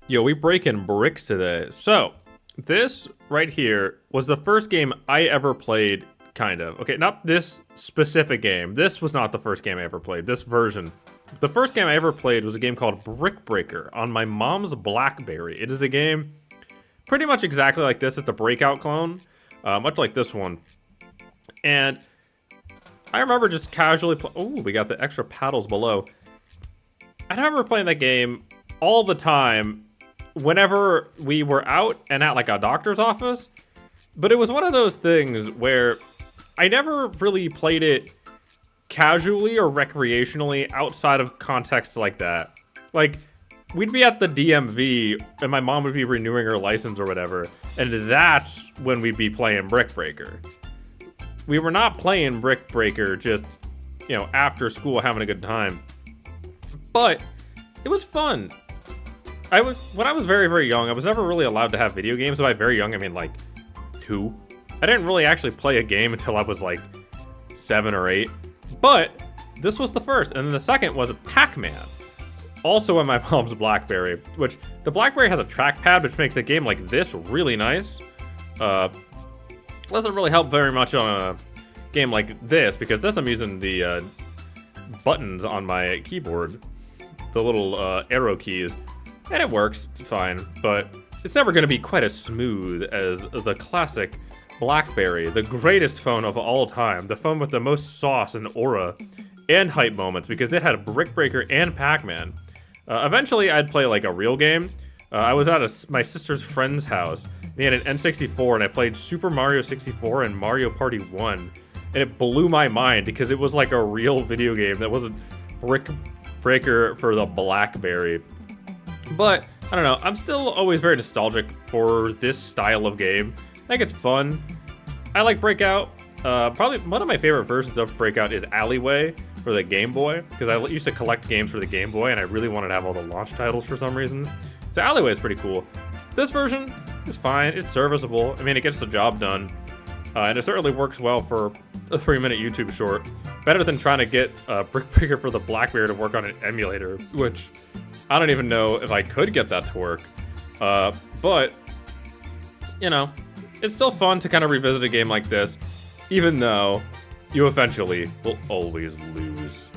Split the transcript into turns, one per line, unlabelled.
Yo, we breaking bricks today. So, this right here was the first game I ever played, kind of. Okay, not this specific game. This was not the first game I ever played, this version. The first game I ever played was a game called Brick Breaker on my mom's Blackberry. It is a game pretty much exactly like this. It's a Breakout clone, much like this one. And I remember just casually oh, we got the extra paddles below. I remember playing that game all the time whenever we were out and at like a doctor's office. But it was one of those things where I never really played it casually or recreationally outside of contexts like that. Like, we'd be at the DMV and my mom would be renewing her license or whatever, and that's when we'd be playing Brick Breaker. We were not playing Brick Breaker just, you know, after school having a good time. But it was fun. When I was very, very young, I was never really allowed to have video games. By very young, I mean like 2. I didn't really actually play a game until I was like 7 or 8. But this was the first, and then the second was Pac-Man. Also on my mom's Blackberry, which the Blackberry has a trackpad, which makes a game like this really nice. Doesn't really help very much on a game like this, because this I'm using the buttons on my keyboard, the little arrow keys, and it works fine, but it's never gonna be quite as smooth as the classic Blackberry, the greatest phone of all time, the phone with the most sauce and aura and hype moments, because it had Brick Breaker and Pac-Man. Eventually, I'd play like a real game. I was at my sister's friend's house, and he had an N64, and I played Super Mario 64 and Mario Party 1, and it blew my mind because it was like a real video game that wasn't Brick Breaker for the Blackberry. But, I don't know, I'm still always very nostalgic for this style of game. I think it's fun. I like Breakout. Probably one of my favorite versions of Breakout is Alleyway for the Game Boy, because I used to collect games for the Game Boy and I really wanted to have all the launch titles for some reason. So Alleyway is pretty cool. This version is fine, it's serviceable. I mean, it gets the job done. And it certainly works well for a 3-minute YouTube short. Better than trying to get Brick Breaker for the Blackberry to work on an emulator, which I don't even know if I could get that to work. But, you know, it's still fun to kind of revisit a game like this, even though you eventually will always lose.